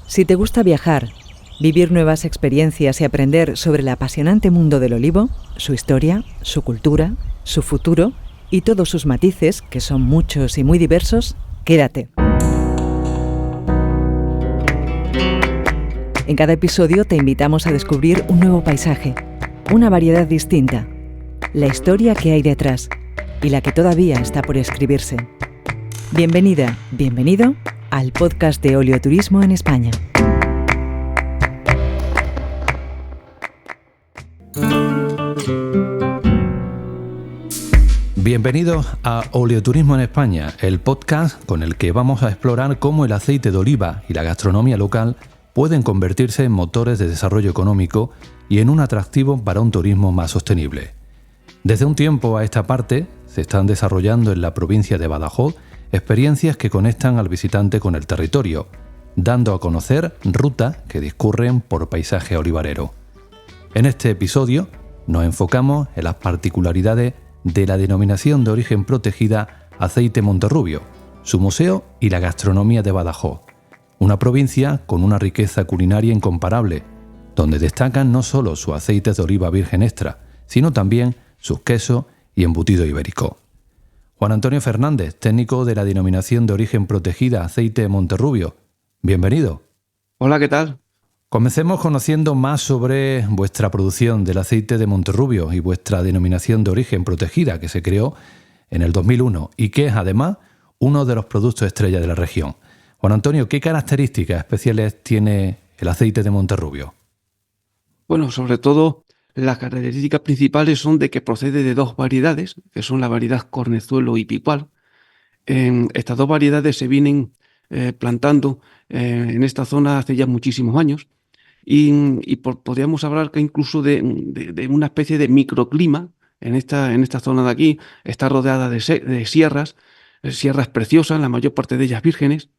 Si te gusta viajar, vivir nuevas experiencias y aprender sobre el apasionante mundo del olivo, su historia, su cultura, su futuro y todos sus matices, que son muchos y muy diversos, quédate. En cada episodio te invitamos a descubrir un nuevo paisaje, una variedad distinta, la historia que hay detrás y la que todavía está por escribirse. Bienvenida, bienvenido al podcast de Oleoturismo en España. Bienvenidos a Oleoturismo en España, el podcast con el que vamos a explorar cómo el aceite de oliva y la gastronomía local pueden convertirse en motores de desarrollo económico y en un atractivo para un turismo más sostenible. Desde un tiempo a esta parte se están desarrollando en la provincia de Badajoz experiencias que conectan al visitante con el territorio, dando a conocer rutas que discurren por paisaje olivarero. En este episodio nos enfocamos en las particularidades de la denominación de origen protegida Aceite Monterrubio, su museo y la gastronomía de Badajoz, una provincia con una riqueza culinaria incomparable, donde destacan no solo sus aceites de oliva virgen extra, sino también sus quesos y embutido ibérico. Juan Antonio Fernández, técnico de la denominación de origen protegida Aceite Monterrubio. Bienvenido. Hola, ¿qué tal? Comencemos conociendo más sobre vuestra producción del aceite de Monterrubio y vuestra denominación de origen protegida que se creó en el 2001 y que es además uno de los productos estrella de la región. Juan Antonio, ¿qué características especiales tiene el aceite de Monterrubio? Bueno, sobre todo las características principales son de que procede de dos variedades, que son la variedad Cornezuelo y Picual. Estas dos variedades se vienen plantando en esta zona hace ya muchísimos años y podríamos hablar que incluso de una especie de microclima en esta zona de aquí. Está rodeada de sierras preciosas, la mayor parte de ellas vírgenes.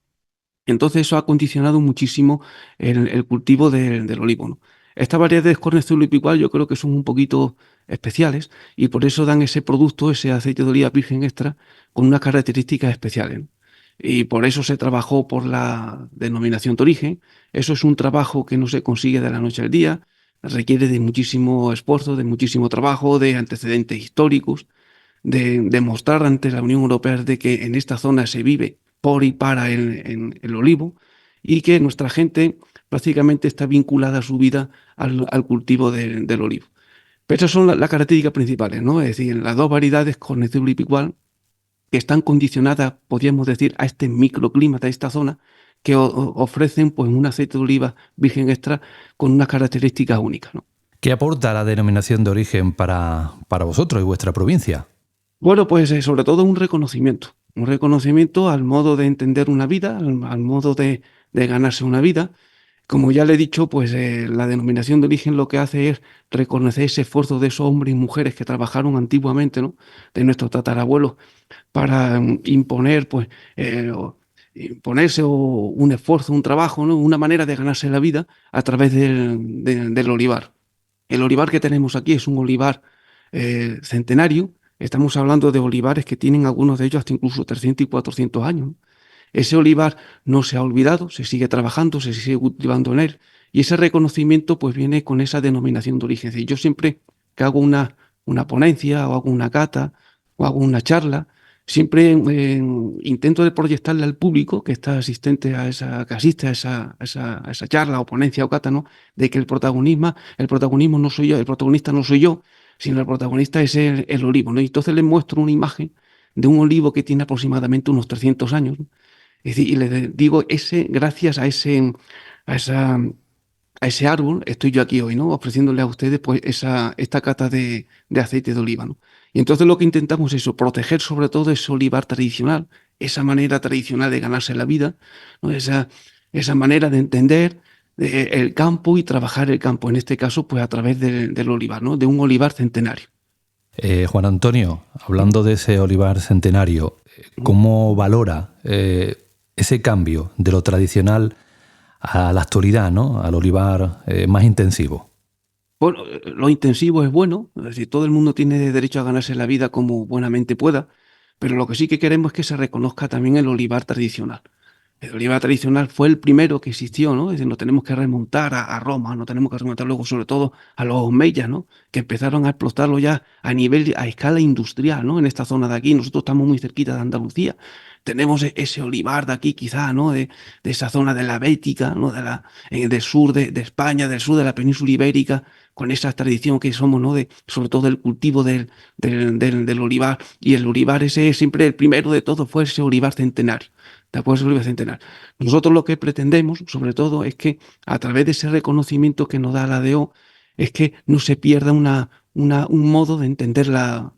Entonces eso ha condicionado muchísimo el cultivo del olivo, ¿no? Estas variedades Cornezuelo y Picual yo creo que son un poquito especiales y por eso dan ese producto, ese aceite de oliva virgen extra, con unas características especiales, ¿no? Y por eso se trabajó por la denominación de origen. Eso es un trabajo que no se consigue de la noche al día, requiere de muchísimo esfuerzo, de muchísimo trabajo, de antecedentes históricos, de demostrar ante la Unión Europea de que en esta zona se vive por y para el olivo y que nuestra gente prácticamente está vinculada a su vida al cultivo del olivo. Pero esas son las características principales, ¿no? Es decir, las dos variedades Cornezuelo y Picual que están condicionadas, podríamos decir, a este microclima de esta zona que ofrecen pues, un aceite de oliva virgen extra con unas características únicas, ¿no? ¿Qué aporta la denominación de origen para vosotros y vuestra provincia? Bueno, pues sobre todo un reconocimiento al modo de entender una vida, al modo de ganarse una vida. Como ya le he dicho, pues la denominación de origen lo que hace es reconocer ese esfuerzo de esos hombres y mujeres que trabajaron antiguamente, ¿no? De nuestros tatarabuelos para imponer, pues, imponerse un esfuerzo, un trabajo, ¿no? Una manera de ganarse la vida a través del olivar. El olivar que tenemos aquí es un olivar centenario. Estamos hablando de olivares que tienen algunos de ellos hasta incluso 300 y 400 años, ¿no? Ese olivar no se ha olvidado, se sigue trabajando, se sigue cultivando en él y ese reconocimiento pues viene con esa denominación de origen. Es decir, yo siempre que hago una ponencia o hago una cata o hago una charla, siempre intento de proyectarle al público que está asistente que asiste a esa charla o ponencia o cata, ¿no? De que el protagonismo no soy yo, el protagonista no soy yo, sino el protagonista es el olivo, ¿no? Y entonces les muestro una imagen de un olivo que tiene aproximadamente unos 300 años, ¿no? Es decir, y les digo, gracias a ese árbol estoy yo aquí hoy, ¿no? Ofreciéndole a ustedes pues esta cata de aceite de oliva, ¿no? Y entonces lo que intentamos es eso, proteger sobre todo ese olivar tradicional, esa manera tradicional de ganarse la vida, ¿no? Esa manera de entender el campo y trabajar el campo, en este caso pues a través del olivar, ¿no? De un olivar centenario. Juan Antonio, hablando de ese olivar centenario, ¿cómo valora ese cambio de lo tradicional a la actualidad, ¿no? Al olivar más intensivo? Bueno, lo intensivo es bueno, es decir, todo el mundo tiene derecho a ganarse la vida como buenamente pueda, pero lo que sí que queremos es que se reconozca también el olivar tradicional. El olivar tradicional fue el primero que existió, ¿no? Es decir, nos tenemos que remontar a Roma, no tenemos que remontar luego sobre todo a los omeyas, ¿no? Que empezaron a explotarlo ya a escala industrial, ¿no? En esta zona de aquí, nosotros estamos muy cerquita de Andalucía, tenemos ese olivar de aquí quizá, ¿no? De esa zona de la Bética, ¿no? Del sur de España, del sur de la península ibérica, con esa tradición que somos, ¿no? Sobre todo el cultivo del olivar, y el olivar ese siempre el primero de todo fue ese olivar centenario. ¿De acuerdo? Ese olivar centenario. Nosotros lo que pretendemos, sobre todo, es que a través de ese reconocimiento que nos da la DO, es que no se pierda un modo de entender la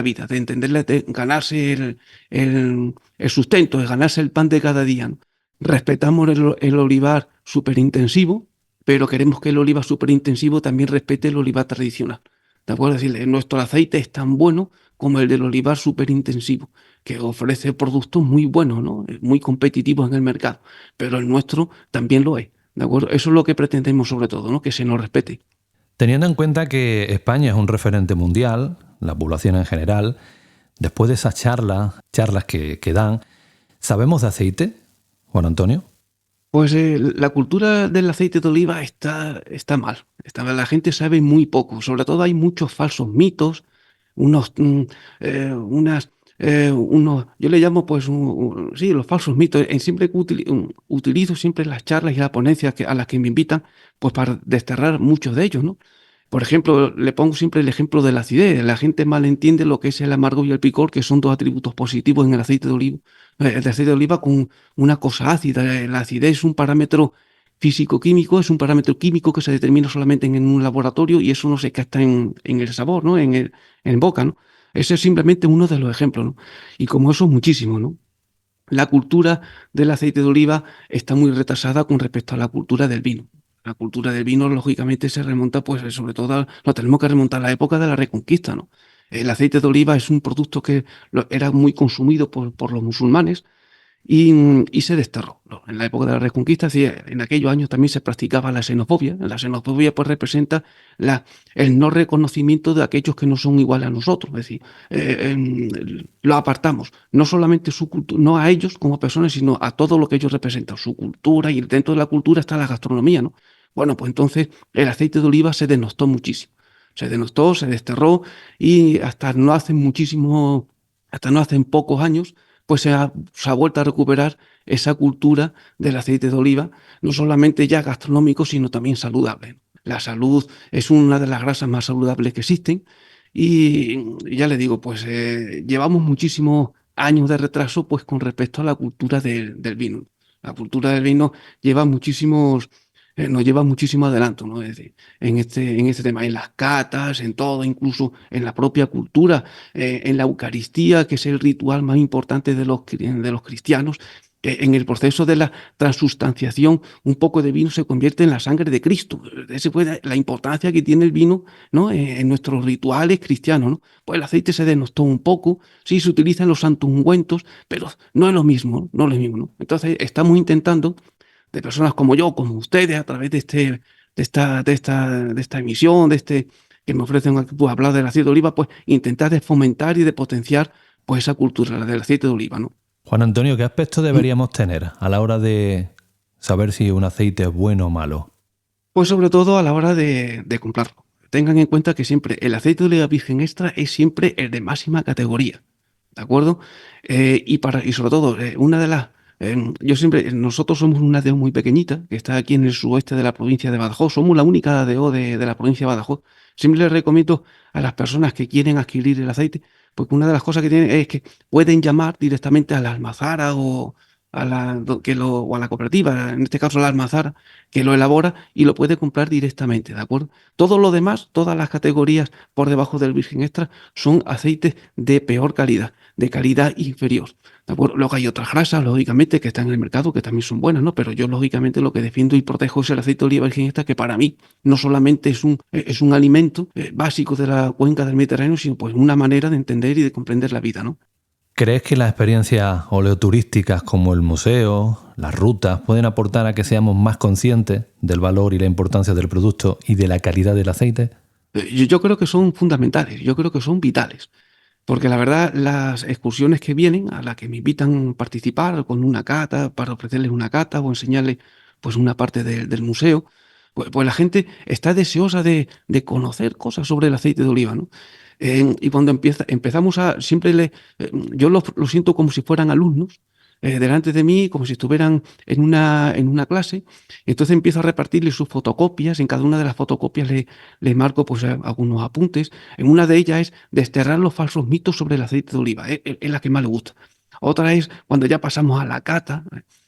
vida, de ganarse el sustento, de ganarse el pan de cada día, ¿no? Respetamos el olivar superintensivo, pero queremos que el olivar superintensivo también respete el olivar tradicional. ¿De acuerdo? Es decir, nuestro aceite es tan bueno como el del olivar superintensivo, que ofrece productos muy buenos, ¿no? Muy competitivos en el mercado, pero el nuestro también lo es. ¿De acuerdo? Eso es lo que pretendemos sobre todo, ¿no? Que se nos respete. Teniendo en cuenta que España es un referente mundial, la población en general, después de esas charlas que dan, ¿sabemos de aceite, Juan Antonio? Pues la cultura del aceite de oliva está mal. La gente sabe muy poco. Sobre todo hay muchos falsos mitos, yo le llamo pues, sí, los falsos mitos. Siempre utilizo siempre las charlas y las ponencias a las que me invitan, pues para desterrar muchos de ellos, ¿no? Por ejemplo, le pongo siempre el ejemplo de la acidez. La gente malentiende lo que es el amargor y el picor, que son dos atributos positivos en el aceite de oliva. El aceite de oliva con una cosa ácida. La acidez es un parámetro físico-químico, es un parámetro químico que se determina solamente en un laboratorio y eso no se capta en el sabor, ¿no? En boca, ¿no? Ese es simplemente uno de los ejemplos, ¿no? Y como eso, muchísimo, ¿no? La cultura del aceite de oliva está muy retrasada con respecto a la cultura del vino. La cultura del vino, lógicamente, se remonta, pues, sobre todo, nos tenemos que remontar a la época de la Reconquista, ¿no? El aceite de oliva es un producto que era muy consumido por los musulmanes y se desterró, ¿no? En la época de la Reconquista, sí, en aquellos años también se practicaba la xenofobia. La xenofobia, pues, representa el no reconocimiento de aquellos que no son iguales a nosotros. Es decir, lo apartamos, no solamente su cultura, no a ellos como personas, sino a todo lo que ellos representan, su cultura, y dentro de la cultura está la gastronomía, ¿no? Bueno, pues entonces el aceite de oliva se denostó muchísimo. Se denostó, se desterró y hasta no hacen pocos años, pues se ha vuelto a recuperar esa cultura del aceite de oliva, no solamente ya gastronómico, sino también saludable. La salud es una de las grasas más saludables que existen y ya le digo, pues llevamos muchísimos años de retraso pues con respecto a la cultura del vino. La cultura del vino nos lleva muchísimo adelanto, ¿no? Es decir, en este tema, en las catas, en todo, incluso en la propia cultura, en la Eucaristía, que es el ritual más importante de los cristianos. En el proceso de la transustanciación, un poco de vino se convierte en la sangre de Cristo. Esa fue la importancia que tiene el vino, ¿no? En nuestros rituales cristianos, ¿no? Pues el aceite se denostó un poco, sí se utilizan los santos ungüentos, pero no es lo mismo, no es lo mismo, ¿no? Entonces estamos intentando, de personas como yo, como ustedes, a través de esta emisión, que me ofrecen aquí, pues, hablar del aceite de oliva, pues intentar de fomentar y de potenciar pues esa cultura, la del aceite de oliva, ¿no? Juan Antonio, ¿qué aspectos deberíamos tener a la hora de saber si un aceite es bueno o malo? Pues sobre todo a la hora de comprarlo. Tengan en cuenta que siempre el aceite de oliva virgen extra es siempre el de máxima categoría, ¿de acuerdo? Y sobre todo, nosotros somos una DO muy pequeñita, que está aquí en el suroeste de la provincia de Badajoz, somos la única DO de la provincia de Badajoz. Siempre les recomiendo a las personas que quieren adquirir el aceite, porque una de las cosas que tienen es que pueden llamar directamente a la almazara o a la cooperativa, en este caso la almazara, que lo elabora y lo puede comprar directamente, ¿de acuerdo? Todo lo demás, todas las categorías por debajo del virgen extra son aceites de peor calidad, de calidad inferior, ¿de acuerdo? Luego hay otras grasas, lógicamente, que están en el mercado, que también son buenas, ¿no? Pero yo, lógicamente, lo que defiendo y protejo es el aceite de oliva virgen extra, que para mí no solamente es un alimento básico de la cuenca del Mediterráneo, sino pues una manera de entender y de comprender la vida, ¿no? ¿Crees que las experiencias oleoturísticas como el museo, las rutas, pueden aportar a que seamos más conscientes del valor y la importancia del producto y de la calidad del aceite? Yo creo que son fundamentales, yo creo que son vitales. Porque la verdad, las excursiones que vienen, a las que me invitan a participar con una cata, para ofrecerles una cata o enseñarles pues una parte del museo, pues la gente está deseosa de conocer cosas sobre el aceite de oliva, ¿no? Y cuando empezamos siempre yo lo siento como si fueran alumnos, delante de mí, como si estuvieran en una clase. Entonces empiezo a repartirles sus fotocopias. En cada una de las fotocopias le marco pues algunos apuntes. En una de ellas es desterrar los falsos mitos sobre el aceite de oliva. Es la que más le gusta. Otra es cuando ya pasamos a la cata,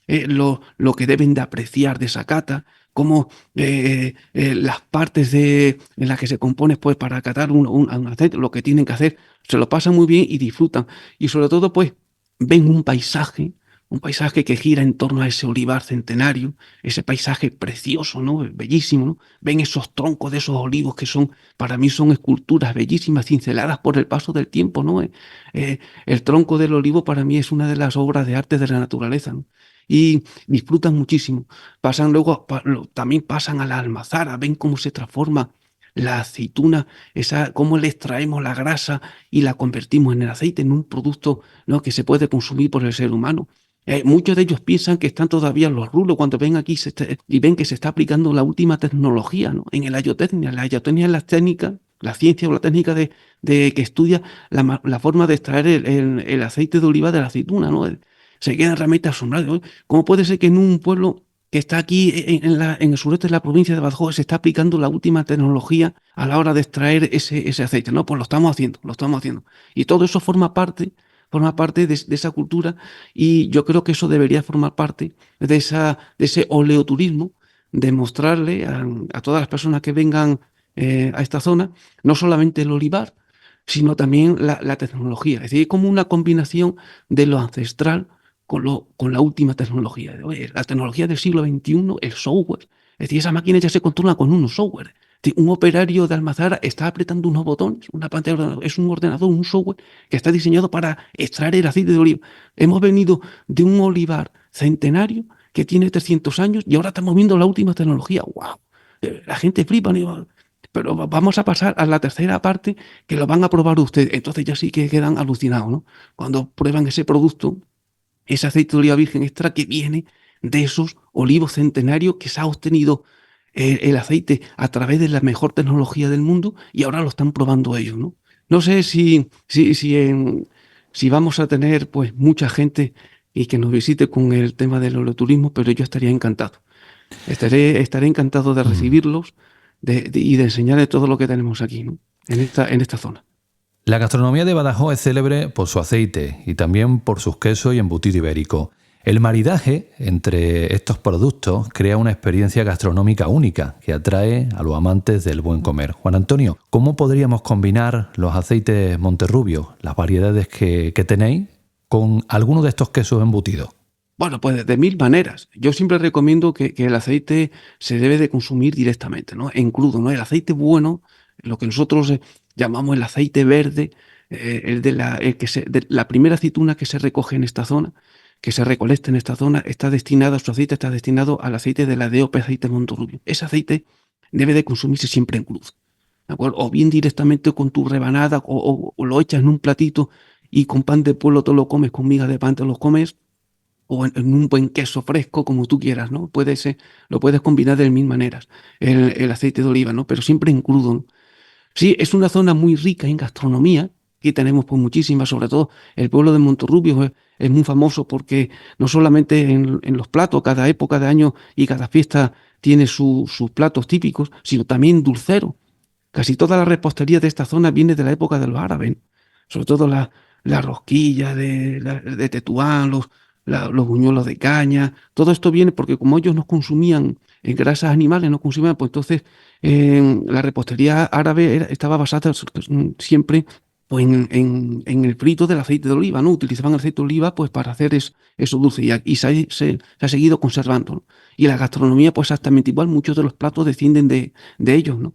lo que deben de apreciar de esa cata, cómo las partes en las que se compone pues, para catar un aceite, lo que tienen que hacer, se lo pasan muy bien y disfrutan. Y sobre todo, pues, ven un paisaje que gira en torno a ese olivar centenario, ese paisaje precioso, ¿no? Bellísimo, ¿no? Ven esos troncos de esos olivos que para mí son esculturas bellísimas, cinceladas por el paso del tiempo, ¿no? El tronco del olivo para mí es una de las obras de arte de la naturaleza, ¿no? Y disfrutan muchísimo. Pasan luego, también pasan a la almazara, ven cómo se transforma la aceituna, cómo le extraemos la grasa y la convertimos en el aceite, en un producto, ¿no?, que se puede consumir por el ser humano. Muchos de ellos piensan que están todavía en los rulos cuando ven aquí y ven que se está aplicando la última tecnología, ¿no?, en el ayotecnia. La ayotecnia es la técnica, la ciencia o la técnica de que estudia la forma de extraer el aceite de oliva de la aceituna, ¿no? Se quedan realmente asombrados. ¿Cómo puede ser que en un pueblo que está aquí en el sureste de la provincia de Badajoz se está aplicando la última tecnología a la hora de extraer ese aceite? No, pues lo estamos haciendo. Y todo eso forma parte de esa cultura, y yo creo que eso debería formar parte de ese oleoturismo, de mostrarle a todas las personas que vengan a esta zona, no solamente el olivar, sino también la tecnología. Es decir, es como una combinación de lo ancestral con la última tecnología. Oye, la tecnología del siglo XXI, el software. Es decir, esa máquina ya se controla con un software. Es decir, un operario de almazara está apretando unos botones, una pantalla, es un ordenador, un software que está diseñado para extraer el aceite de oliva. Hemos venido de un olivar centenario que tiene 300 años y ahora estamos viendo la última tecnología. ¡Wow! La gente flipa, ¿no? Pero vamos a pasar a la tercera parte, que lo van a probar ustedes. Entonces ya sí que quedan alucinados, ¿no? Cuando prueban ese producto, ese aceite de oliva virgen extra que viene de esos olivos centenarios, que se ha obtenido el aceite a través de la mejor tecnología del mundo, y ahora lo están probando ellos, ¿no? No sé si vamos a tener pues mucha gente y que nos visite con el tema del oleoturismo, pero yo estaría encantado. Estaré encantado de recibirlos y de enseñarles todo lo que tenemos aquí, ¿no?, en esta zona. La gastronomía de Badajoz es célebre por su aceite y también por sus quesos y embutido ibérico. El maridaje entre estos productos crea una experiencia gastronómica única que atrae a los amantes del buen comer. Juan Antonio, ¿cómo podríamos combinar los aceites Monterrubio, las variedades que tenéis, con alguno de estos quesos embutidos? Bueno, pues de mil maneras. Yo siempre recomiendo que el aceite se debe de consumir directamente, ¿no?, en crudo, ¿no? El aceite bueno, lo que nosotros llamamos el aceite verde, la primera aceituna que se recoge en esta zona, que se recolecta en esta zona, su aceite está destinado al aceite de la DOP aceite Monterrubio. Ese aceite debe de consumirse siempre en crudo, ¿de acuerdo? O bien directamente con tu rebanada, o lo echas en un platito y con pan de pueblo te lo comes, con migas de pan te lo comes, o en un buen queso fresco, como tú quieras, ¿no? Lo puedes combinar de mil maneras, el aceite de oliva, ¿no? Pero siempre en crudo, ¿no? Sí, es una zona muy rica en gastronomía. Aquí tenemos pues muchísimas, sobre todo el pueblo de Monterrubio es muy famoso porque no solamente en los platos, cada época de año y cada fiesta tiene sus platos típicos, sino también dulcero. Casi toda la repostería de esta zona viene de la época de los árabes, ¿no? Sobre todo la rosquilla de Tetuán, los buñuelos de caña. Todo esto viene porque como ellos no consumían grasas animales, no consumían, pues entonces la repostería árabe estaba basada siempre pues, en el frito del aceite de oliva, ¿no? Utilizaban el aceite de oliva pues para hacer eso dulce, y se ha seguido conservando, ¿no? Y la gastronomía pues exactamente igual, muchos de los platos descienden de ellos, ¿no?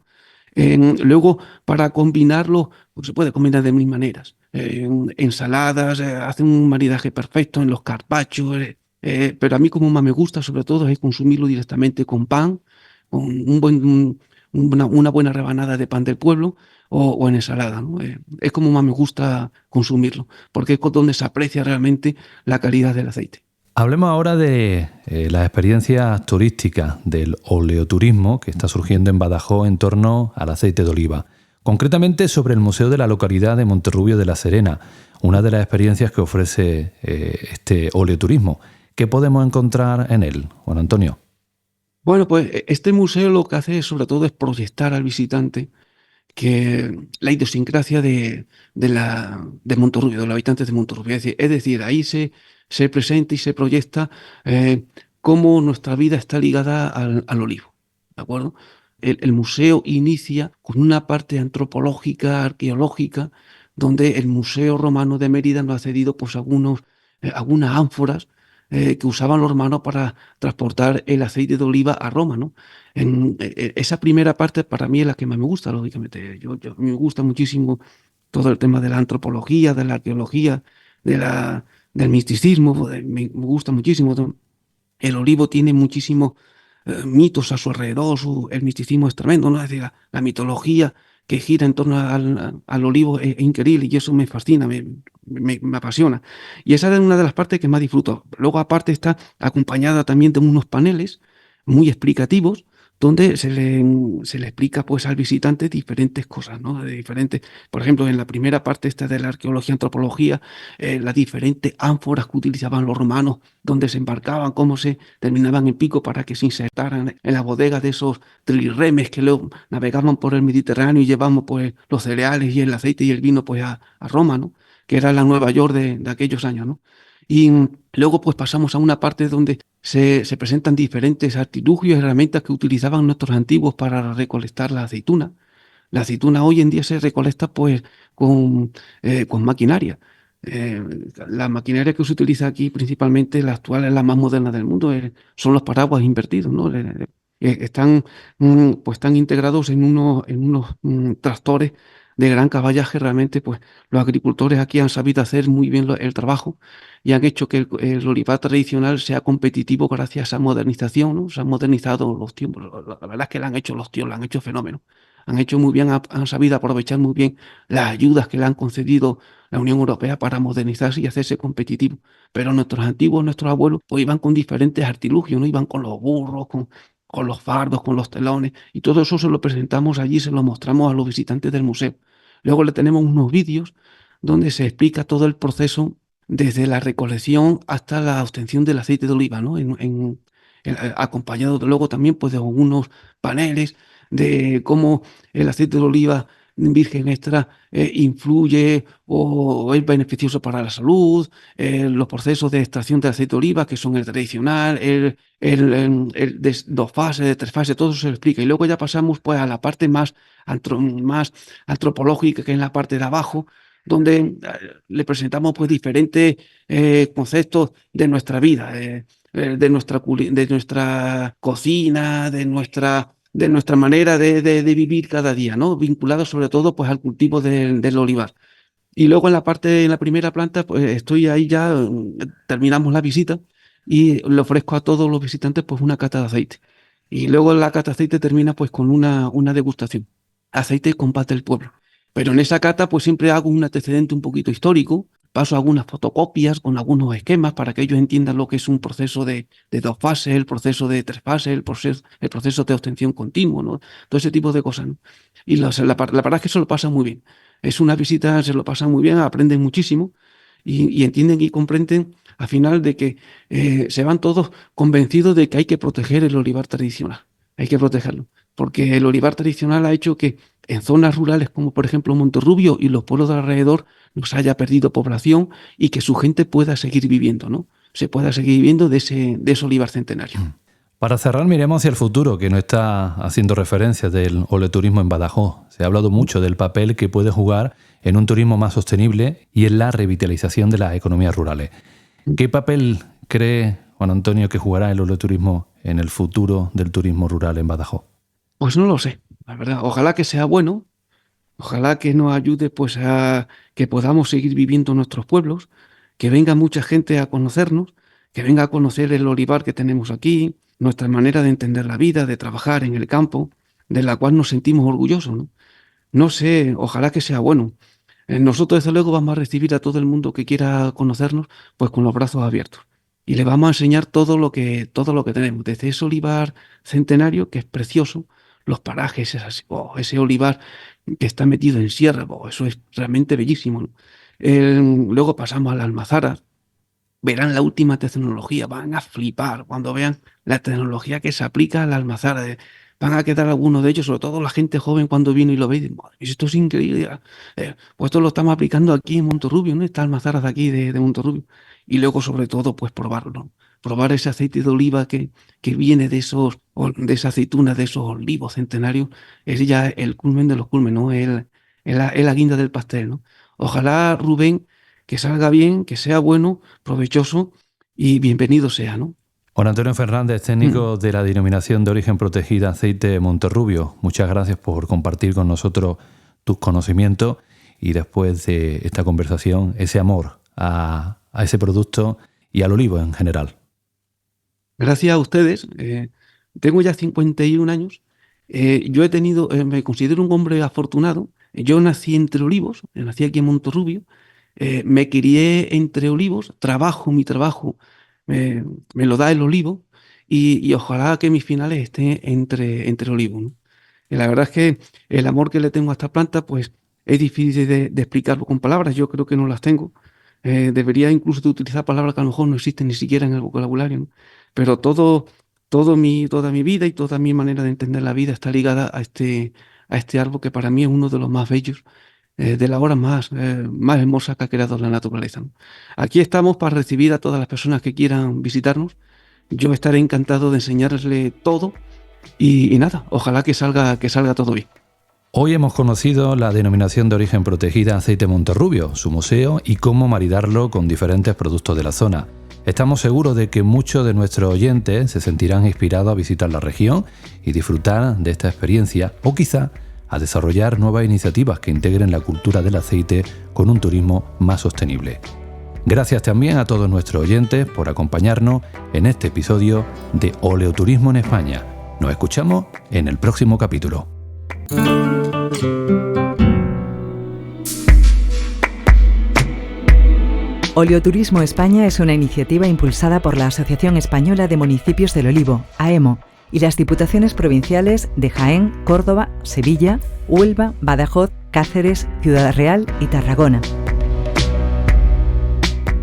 Luego, para combinarlo, pues se puede combinar de mil maneras. Ensaladas, hacen un maridaje perfecto en los carpaccios, pero a mí como más me gusta, sobre todo, es consumirlo directamente con pan, con una buena rebanada de pan del pueblo, o en ensalada, ¿no? Es como más me gusta consumirlo, porque es donde se aprecia realmente la calidad del aceite. Hablemos ahora de las experiencias turísticas del oleoturismo que está surgiendo en Badajoz en torno al aceite de oliva. Concretamente sobre el Museo de la localidad de Monterrubio de la Serena, una de las experiencias que ofrece este oleoturismo. ¿Qué podemos encontrar en él, Juan Antonio? Bueno, pues este museo lo que hace sobre todo es proyectar al visitante que la idiosincrasia de Monterrubio, de los habitantes de Monterrubio. Es decir, ahí se presenta y se proyecta cómo nuestra vida está ligada al olivo, ¿de acuerdo? El museo inicia con una parte antropológica, arqueológica, donde el Museo Romano de Mérida nos ha cedido pues algunas ánforas que usaban los romanos para transportar el aceite de oliva a Roma, ¿no? Esa primera parte para mí es la que más me gusta, lógicamente. Me gusta muchísimo todo el tema de la antropología, de la arqueología, del misticismo, me gusta muchísimo. El olivo tiene muchísimos mitos a su alrededor, el misticismo es tremendo, ¿no? Es decir, la mitología que gira en torno al olivo es increíble y eso me fascina, me apasiona. Y esa es una de las partes que más disfruto. Luego, aparte, está acompañada también de unos paneles muy explicativos donde se le explica pues al visitante diferentes cosas, ¿no? De diferentes, por ejemplo, en la primera parte esta de la arqueología, antropología, las diferentes ánforas que utilizaban los romanos, donde se embarcaban, cómo se terminaban en pico para que se insertaran en las bodegas de esos trirremes que luego navegaban por el Mediterráneo y llevaban pues los cereales y el aceite y el vino pues a Roma, ¿no? Que era la Nueva York de aquellos años, ¿no? Y luego pues pasamos a una parte donde se presentan diferentes artilugios y herramientas que utilizaban nuestros antiguos para recolectar la aceituna. La aceituna hoy en día se recolecta pues con maquinaria. Eh, la maquinaria que se utiliza aquí, principalmente la actual, es la más moderna del mundo, son los paraguas invertidos, ¿no? Están, pues, están integrados en unos tractores de gran caballaje. Realmente, pues, los agricultores aquí han sabido hacer muy bien el trabajo y han hecho que el olivar tradicional sea competitivo gracias a esa modernización, ¿no? Se han modernizado los tiempos. La verdad es que lo han hecho los tíos, lo han hecho fenómeno. Han hecho muy bien, han sabido aprovechar muy bien las ayudas que le han concedido la Unión Europea para modernizarse y hacerse competitivo. Pero nuestros antiguos, nuestros abuelos, pues iban con diferentes artilugios, ¿no? Iban con los burros, con los fardos, con los telones, y todo eso se lo presentamos allí, se lo mostramos a los visitantes del museo. Luego le tenemos unos vídeos donde se explica todo el proceso desde la recolección hasta la obtención del aceite de oliva, ¿no? Acompañado luego también pues, de algunos paneles de cómo el aceite de oliva virgen extra influye o es beneficioso para la salud, los procesos de extracción de aceite de oliva, que son el tradicional, el de 2 fases, de 3 fases, todo eso se lo explica. Y luego ya pasamos pues, a la parte más antropológica, que es la parte de abajo, donde le presentamos pues, diferentes conceptos de nuestra vida, de nuestra cocina, de nuestra manera de vivir cada día, ¿no? Vinculado sobre todo pues, al cultivo del olivar. Y luego en la primera planta, pues estoy ahí ya, terminamos la visita y le ofrezco a todos los visitantes pues una cata de aceite. Y luego la cata de aceite termina pues con una degustación. Aceite con paz del pueblo. Pero en esa cata pues siempre hago un antecedente un poquito histórico, paso algunas fotocopias con algunos esquemas para que ellos entiendan lo que es un proceso de 2 fases, el proceso de 3 fases, el proceso de obtención continuo, ¿no? Todo ese tipo de cosas, ¿no? Y la verdad es que se lo pasan muy bien. Es una visita, se lo pasan muy bien, aprenden muchísimo y entienden y comprenden al final de que se van todos convencidos de que hay que proteger el olivar tradicional. Hay que protegerlo. Porque el olivar tradicional ha hecho que en zonas rurales como por ejemplo Monterrubio y los pueblos de alrededor no se haya perdido población y que su gente pueda seguir viviendo, ¿no? Se pueda seguir viviendo de ese olivar centenario. Para cerrar, miremos hacia el futuro, que no está haciendo referencia del oleoturismo en Badajoz. Se ha hablado mucho del papel que puede jugar en un turismo más sostenible y en la revitalización de las economías rurales. ¿Qué papel cree Juan Antonio que jugará el oleoturismo en el futuro del turismo rural en Badajoz? Pues no lo sé, la verdad. Ojalá que sea bueno, ojalá que nos ayude pues a que podamos seguir viviendo en nuestros pueblos, que venga mucha gente a conocernos, que venga a conocer el olivar que tenemos aquí, nuestra manera de entender la vida, de trabajar en el campo, de la cual nos sentimos orgullosos, ¿no? No sé, ojalá que sea bueno. Nosotros, desde luego, vamos a recibir a todo el mundo que quiera conocernos, pues con los brazos abiertos. Y le vamos a enseñar todo lo que tenemos, desde ese olivar centenario, que es precioso, los parajes, ese olivar que está metido en sierra, eso es realmente bellísimo, ¿no? Luego pasamos a la Almazara, verán la última tecnología, van a flipar cuando vean la tecnología que se aplica a la Almazara. Van a quedar algunos de ellos, sobre todo la gente joven, cuando viene y lo ve, y dice, "Madre mía, esto es increíble". Pues esto lo estamos aplicando aquí en Monterrubio, ¿no? Estas almazaras de aquí de Monterrubio. Y luego, sobre todo, pues probarlo, ¿no? Probar ese aceite de oliva que viene de esa aceituna, de esos olivos centenarios, es ya el culmen de los culmen, ¿no? Es la guinda del pastel, ¿no? Ojalá, Rubén, que salga bien, que sea bueno, provechoso y bienvenido sea, ¿no? Juan Antonio Fernández, técnico de la Denominación de Origen Protegida Aceite Monterrubio, muchas gracias por compartir con nosotros tus conocimientos y después de esta conversación ese amor a ese producto y al olivo en general. Gracias a ustedes. Tengo ya 51 años. Yo me considero un hombre afortunado. Yo nací entre olivos, nací aquí en Monterrubio. Me crié entre olivos, mi trabajo me lo da el olivo y ojalá que mis finales estén entre olivos, ¿no? Y la verdad es que el amor que le tengo a esta planta, pues es difícil de explicarlo con palabras. Yo creo que no las tengo. Debería incluso de utilizar palabras que a lo mejor no existen ni siquiera en el vocabulario, ¿no? Pero toda mi vida y toda mi manera de entender la vida está ligada a este árbol que para mí es uno de los más bellos, de las obras más hermosas que ha creado la naturaleza, ¿no? Aquí estamos para recibir a todas las personas que quieran visitarnos. Yo estaré encantado de enseñarles todo y nada, ojalá que salga todo bien. Hoy hemos conocido la Denominación de Origen Protegida Aceite Monterrubio, su museo y cómo maridarlo con diferentes productos de la zona. Estamos seguros de que muchos de nuestros oyentes se sentirán inspirados a visitar la región y disfrutar de esta experiencia o quizá a desarrollar nuevas iniciativas que integren la cultura del aceite con un turismo más sostenible. Gracias también a todos nuestros oyentes por acompañarnos en este episodio de Oleoturismo en España. Nos escuchamos en el próximo capítulo. Oleoturismo España es una iniciativa impulsada por la Asociación Española de Municipios del Olivo, AEMO, y las diputaciones provinciales de Jaén, Córdoba, Sevilla, Huelva, Badajoz, Cáceres, Ciudad Real y Tarragona.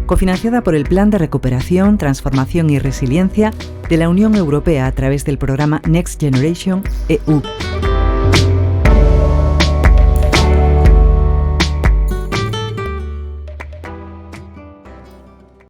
Cofinanciada por el Plan de Recuperación, Transformación y Resiliencia de la Unión Europea a través del programa Next Generation EU.